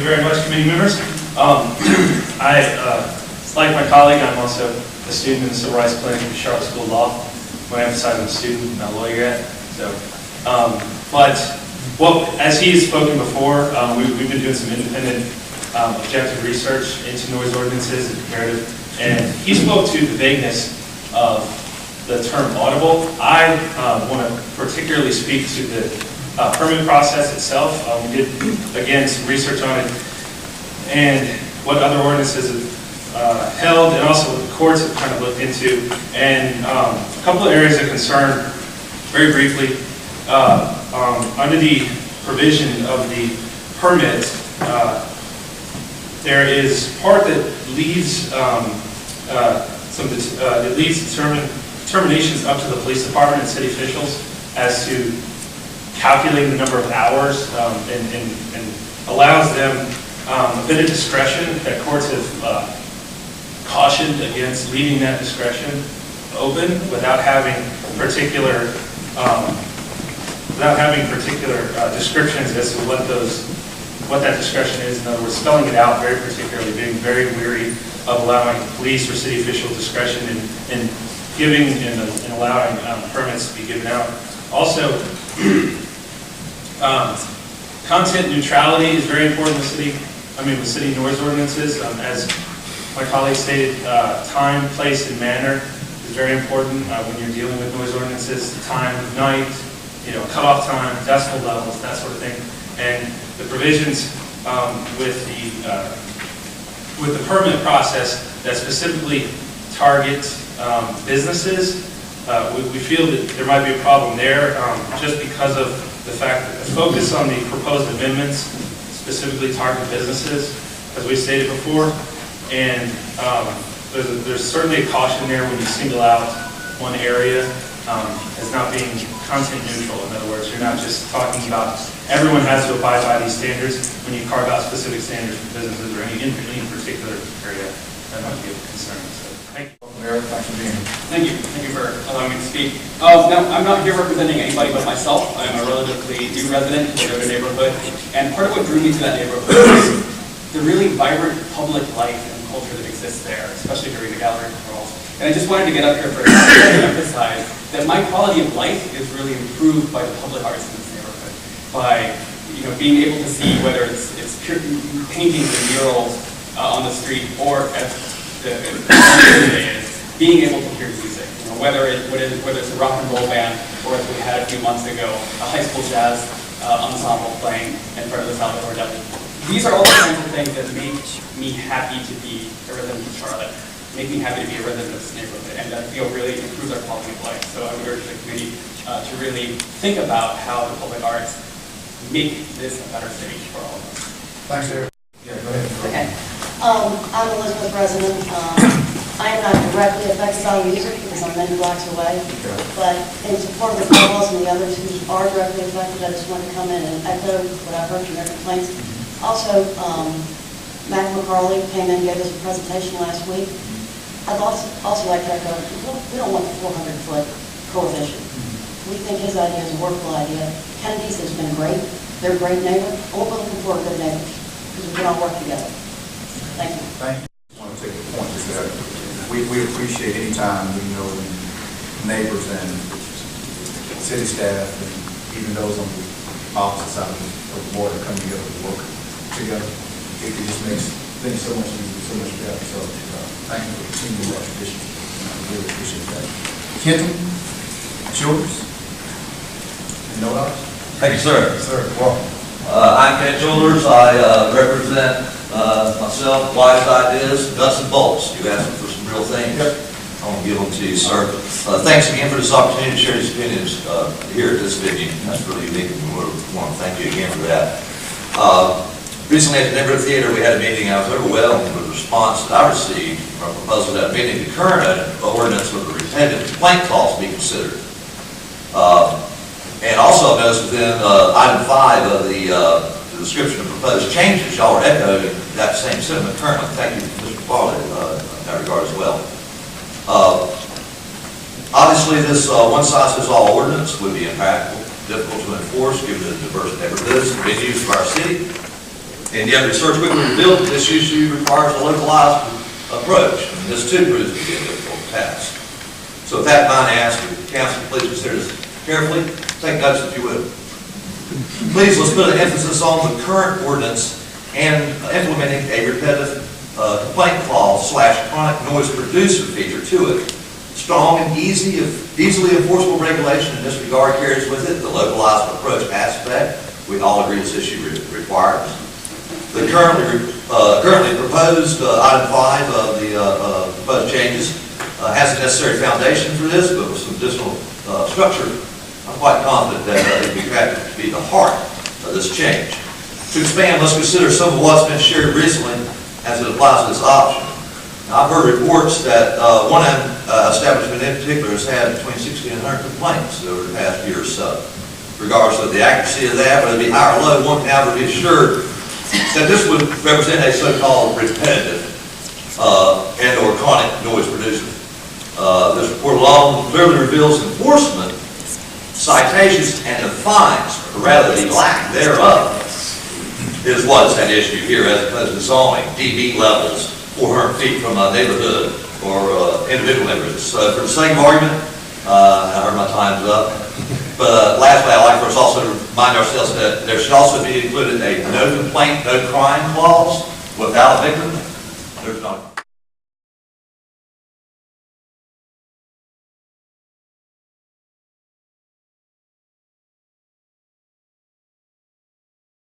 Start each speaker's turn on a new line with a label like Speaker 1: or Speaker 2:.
Speaker 1: you very much, committee members. Like my colleague, I'm also a student in the Civil Rights Clinic at the Charlotte School of Law. When I emphasize I'm a student, not a lawyer yet. So, as he has spoken before, we've been doing some independent objective research into noise ordinances and comparative, and he spoke to the vagueness of the term audible. I want to particularly speak to the permit process itself. We did, again, some research on it and what other ordinances have held, and also what the courts have kind of looked into. And a couple of areas of concern, very briefly, under the provision of the permit, there is part that leaves determinations up to the police department and city officials as to calculating the number of hours, and allows them a bit of discretion that courts have cautioned against leaving that discretion open without having particular descriptions as to what that discretion is. In other words, spelling it out very particularly, being very weary of allowing police or city official discretion in giving and allowing permits to be given out. Also, content neutrality is very important with city noise ordinances. As my colleague stated, time, place, and manner is very important when you're dealing with noise ordinances. The time of night, cutoff time, decibel levels, that sort of thing. And the provisions with the permit process that specifically target businesses, we feel that there might be a problem there just because of the fact that the focus on the proposed amendments specifically target businesses, as we stated before, and there's certainly a caution there when you single out one area as not being content neutral. In other words, you're not just talking about everyone has to abide by these standards when you carve out specific standards for businesses or any particular area that might be of concern. So, thank you.
Speaker 2: Eric, thanks for being here.
Speaker 3: Thank you. Thank you for allowing me to speak. Now, I'm not here representing anybody but myself. I'm a relatively new resident in the neighborhood, and part of what drew me to that neighborhood is the really vibrant public life and culture that exists there, especially during the gathering patrols. And I just wanted to get up here for a second and emphasize that my quality of life is really improved by the public arts in this neighborhood, by being able to see whether it's pure paintings and murals on the street, or as the today is, being able to hear music. Whether it's a rock and roll band, or as we had a few months ago, a high school jazz ensemble playing in front of the Salvador Deli. These are all the kinds of things that make me happy to be a resident of Charlotte, make me happy to be a resident of this neighborhood, and I feel really improves our quality of life. So I would urge the committee to really think about how the public arts make this a better city for all of us.
Speaker 2: Thanks, Eric. Yeah, go ahead.
Speaker 4: Okay. I'm a Elizabeth resident. I am not directly affected by music because I'm many blocks away. Okay. But in support of the Carlos and the others who are directly affected, I just want to come in and echo what I've heard from their complaints. Also, Mac McCarley came in and gave us a presentation last week. I'd also like to echo, we don't want the 400-foot prohibition. We think his idea is a workable idea. Kennedy's has been great. They're a great neighbor. We're looking for good neighbors because we can all work together. Thank you.
Speaker 2: Thank you. I want to take the point is that we appreciate any time we know neighbors and city staff and even those on the opposite side of the border come together to work together. It just makes things so much easier, so much better. So thank you for continuing that tradition. I really appreciate that. Kenton, it's yours. And no others?
Speaker 5: Thank you, sir.
Speaker 2: Sir, welcome.
Speaker 5: I'm Ken Childers. I represent myself, Wise Ideas, nuts and bolts. You asked me for some real things. Yep. I want to give them to you, sir. Thanks again for this opportunity to share these opinions here at this venue. That's really unique, and we want to thank you again for that. Recently at the Neighborhood Theater, we had a meeting. I was overwhelmed with the response that I received from a proposal at that meeting. The current ordinance with the repetitive complaint clause be considered. And also notice within item 5 of the description of proposed changes, y'all are echoing that same sentiment currently. Thank you, Mr. Qualley, in that regard as well. Obviously, this one-size-fits-all ordinance would be impactful, difficult to enforce given the diverse neighborhoods and venues of our city. And yet research quickly revealed that this issue requires a localized approach. This too proves to be a difficult task. So with that in mind, I ask you, council, please consider this carefully. Take notes if you would. Please, let's put an emphasis on the current ordinance and implementing a repetitive complaint clause / chronic noise producer feature to it. Strong and easily enforceable regulation in this regard carries with it the localized approach aspect we all agree this issue requires. The currently proposed item 5 of the proposed changes has the necessary foundation for this, but with some additional structure, I'm quite confident that it will be crafted to be the heart of this change. To expand, let's consider some of what's been shared recently as it applies to this option. Now, I've heard reports that one establishment in particular has had between 60 and 100 complaints over the past year or so. Regardless of the accuracy of that, whether it be high or low, one can never be assured that this would represent a so-called repetitive and or chronic noise producer. This report alone clearly reveals enforcement, citations, and the fines, or rather the lack thereof, is what's at issue here, as opposed to zoning, dB levels, 400 feet from a neighborhood or individual neighborhoods. So for the sake of argument, I heard my time's up. But lastly, I'd like for us also to remind ourselves that there should also be included a no complaint, no crime clause without a victim